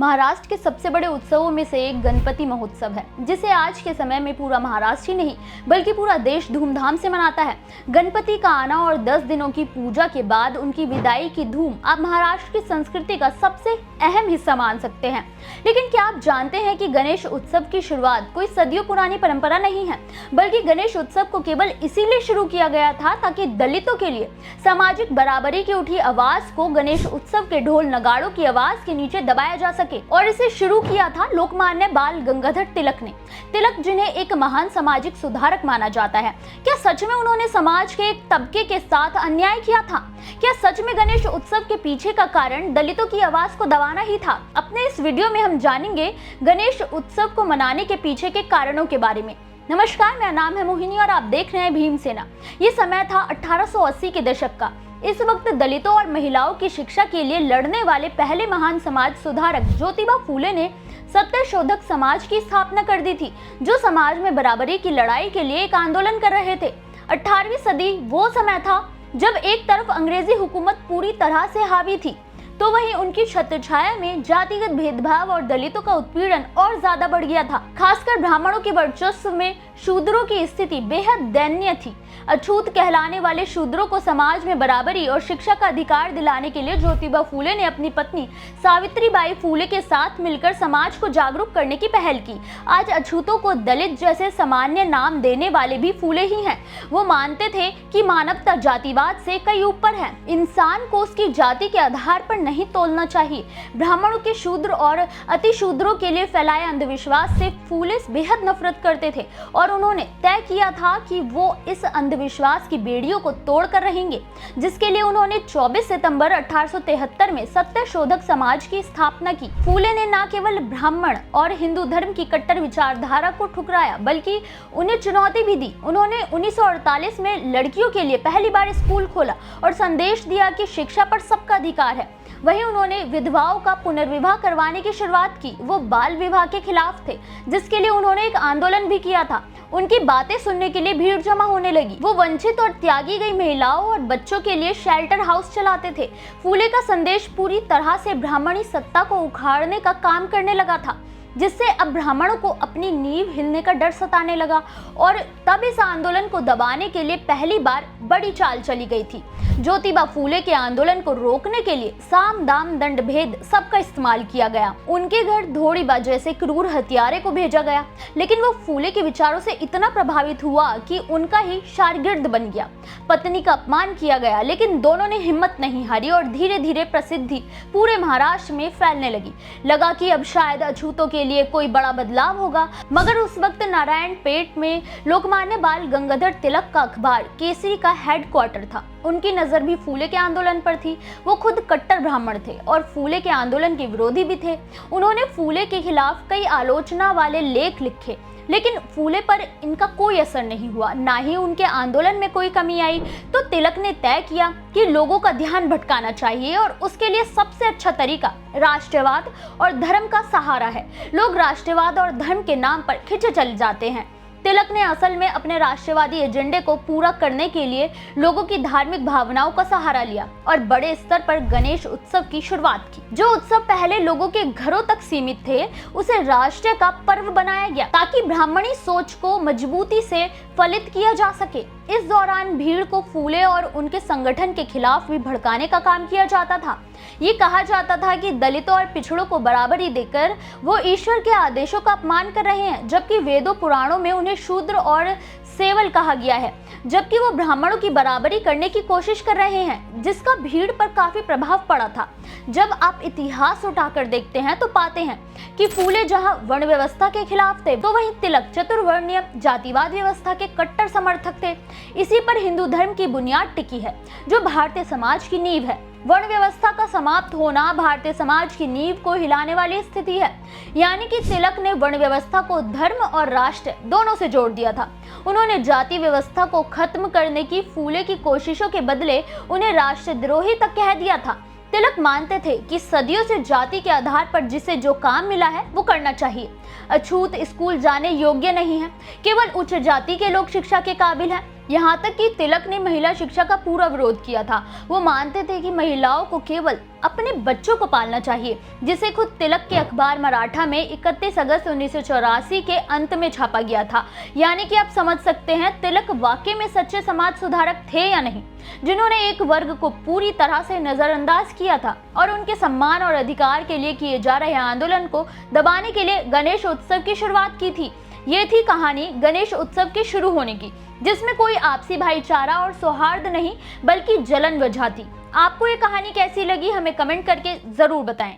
महाराष्ट्र के सबसे बड़े उत्सवों में से एक गणपति महोत्सव है, जिसे आज के समय में पूरा महाराष्ट्र ही नहीं बल्कि पूरा देश धूमधाम से मनाता है। गणपति का आना और 10 दिनों की पूजा के बाद उनकी विदाई की धूम आप महाराष्ट्र की संस्कृति का सबसे अहम हिस्सा मान सकते हैं। लेकिन क्या आप जानते हैं कि गणेश उत्सव की शुरुआत कोई सदियों पुरानी परंपरा नहीं है, बल्कि गणेश उत्सव को केवल इसीलिए शुरू किया गया था ताकि दलितों के लिए सामाजिक बराबरी की उठी आवाज को गणेश उत्सव के ढोल नगाड़ों की आवाज के नीचे दबाया जा सके। और इसे शुरू किया था लोकमान्य बाल गंगाधर तिलक ने। तिलक, जिन्हें एक महान सामाजिक सुधारक माना जाता है, क्या सच में उन्होंने समाज के एक तबके के साथ अन्याय किया था? क्या सच में गणेश उत्सव के पीछे का कारण दलितों की आवाज को दबाना ही था? अपने इस वीडियो में हम जानेंगे गणेश उत्सव को मनाने के पीछे के कारणों के बारे में। नमस्कार, मेरा नाम है मोहिनी और आप देख रहे हैं भीमसेना। ये समय था 1880 के दशक का। इस वक्त दलितों और महिलाओं की शिक्षा के लिए लड़ने वाले पहले महान समाज सुधारक ज्योतिबा फूले ने सत्यशोधक समाज की स्थापना कर दी थी, जो समाज में बराबरी की लड़ाई के लिए एक आंदोलन कर रहे थे। 18वीं सदी वो समय था जब एक तरफ अंग्रेजी हुकूमत पूरी तरह से हावी थी, तो वहीं उनकी छत्रछाया में जातिगत भेदभाव और दलितों का उत्पीड़न और ज्यादा बढ़ गया था। खासकर ब्राह्मणों के वर्चस्व में शूद्रों की स्थिति बेहद दयनीय थी। अछूत कहलाने वाले शूद्रों को समाज में बराबरी और शिक्षा का अधिकार दिलाने के लिए ज्योतिबा फूले ने अपनी पत्नी सावित्रीबाई फूले के साथ मिलकर समाज को जागरूक करने की पहल की। आज अछूतों को दलित जैसे सामान्य नाम देने वाले भी फूले ही हैं। वो मानते थे कि मानवता जातिवाद से कई ऊपर है। इंसान को उसकी जाति के आधार पर नहीं तोलना चाहिए। ब्राह्मणों के शूद्र और अति शूद्रों के लिए फैलाए अंधविश्वास से फूले बेहद नफरत करते थे और उन्होंने तय किया था कि वो इस अंधविश्वास की बेड़ियों को तोड़कर रहेंगे, जिसके लिए उन्होंने 24 सितंबर 1873 में सत्यशोधक समाज की स्थापना की। फूले ने न केवल ब्राह्मण और हिंदू धर्म की कट्टर विचारधारा को ठुकराया, बल्कि उन्हें चुनौती भी दी। उन्होंने 1948 में लड़कियों के लिए पहली बार स्कूल खोला और संदेश दिया कि शिक्षा पर सबका अधिकार है। वहीं उन्होंने विधवाओं का पुनर्विवाह करवाने की शुरुआत की। वो बाल विवाह के खिलाफ थे, जिसके लिए उन्होंने एक आंदोलन भी किया था। उनकी बातें सुनने के लिए भीड़ जमा होने लगी। वो वंचित और त्यागी गई महिलाओं और बच्चों के लिए शेल्टर हाउस चलाते थे। फूले का संदेश पूरी तरह से ब्राह्मणी सत्ता को उखाड़ने का काम करने लगा था, जिससे अब ब्राह्मणों को अपनी नींव हिलने का डर सताने लगा। और तब इस आंदोलन को दबाने के लिए पहली बार बड़ी चाल चली गई थी। ज्योतिबा फूले के आंदोलन को रोकने के लिए साम दाम दंड भेद सबका इस्तेमाल किया गया। उनके घर धोड़ीबा जैसे क्रूर हथियारे को भेजा गया, लेकिन वो फूले के विचारों से इतना प्रभावित हुआ कि उनका ही शागिर्द बन गया। पत्नी का अपमान किया गया, लेकिन दोनों ने हिम्मत नहीं हारी और धीरे धीरे प्रसिद्धि पूरे महाराष्ट्र में फैलने लगी। लगा कि अब शायद अछूतों के लिए कोई बड़ा बदलाव होगा। मगर उस वक्त नारायणपेट में लोकमान्य बाल गंगाधर तिलक का अखबार केसरी का हेडक्वार्टर था। उनकी नजर भी फूले के आंदोलन पर थी। वो खुद कट्टर ब्राह्मण थे और फूले के आंदोलन के विरोधी भी थे। उन्होंने फूले के खिलाफ कई आलोचना वाले लेख लिखे, लेकिन फूले पर इनका कोई असर नहीं हुआ, ना ही उनके आंदोलन में कोई कमी आई। तो तिलक ने तय किया कि लोगों का ध्यान भटकाना चाहिए और उसके लिए सबसे अच्छा तरीका राष्ट्रवाद और धर्म का सहारा है। लोग राष्ट्रवाद और धर्म के नाम पर खिंचे चले जाते हैं। तिलक ने असल में अपने राष्ट्रवादी एजेंडे को पूरा करने के लिए लोगों की धार्मिक भावनाओं का सहारा लिया और बड़े स्तर पर गणेश उत्सव की शुरुआत की। जो उत्सव पहले लोगों के घरों तक सीमित थे, उसे राष्ट्र का पर्व बनाया गया ताकि ब्राह्मणी सोच को मजबूती से फलित किया जा सके। इस दौरान भीड़ को फूले और उनके संगठन के खिलाफ भी भड़काने का काम किया जाता था। ये कहा जाता था कि दलितों और पिछड़ों को बराबरी देकर वो ईश्वर के आदेशों का अपमान कर रहे हैं, जबकि वेदों पुराणों में उन्हें शूद्र और सेवल कहा गया है, जबकि वो ब्राह्मणों की बराबरी करने की कोशिश कर रहे हैं, जिसका भीड़ पर काफी प्रभाव पड़ा था। जब आप इतिहास उठाकर देखते हैं तो पाते हैं कि फूले जहां वर्ण व्यवस्था के खिलाफ थे, तो वहीं तिलक चतुर्वर्णीय जातिवाद व्यवस्था के कट्टर समर्थक थे। इसी पर हिंदू धर्म की बुनियाद टिकी है, जो भारतीय समाज की नींव है। वर्ण व्यवस्था का समाप्त होना भारतीय समाज की नींव को हिलाने वाली स्थिति है। यानी कि तिलक ने वर्ण व्यवस्था को धर्म और राष्ट्र दोनों से जोड़ दिया था। उन्होंने जाति व्यवस्था को खत्म करने की फूले की कोशिशों के बदले उन्हें राष्ट्रद्रोही तक कह दिया था। तिलक मानते थे कि सदियों से जाति के आधार पर जिसे जो काम मिला है वो करना चाहिए। अछूत स्कूल जाने योग्य नहीं है, केवल उच्च जाति के लोग शिक्षा के काबिल हैं। यहाँ तक कि तिलक ने महिला शिक्षा का पूरा विरोध किया था। वो मानते थे कि महिलाओं को केवल अपने बच्चों को पालना चाहिए, जिसे खुद तिलक के अखबार मराठा में 31 अगस्त 1984 के अंत में छापा गया था। यानी कि आप समझ सकते हैं तिलक वाकई में सच्चे समाज सुधारक थे या नहीं, जिन्होंने एक वर्ग को पूरी तरह से नजरअंदाज किया था और उनके सम्मान और अधिकार के लिए किए जा रहे आंदोलन को दबाने के लिए गणेश उत्सव की शुरुआत की थी। ये थी कहानी गणेश उत्सव के शुरू होने की, जिसमें कोई आपसी भाईचारा और सौहार्द नहीं बल्कि जलन वजह थी। आपको ये कहानी कैसी लगी हमें कमेंट करके जरूर बताएं।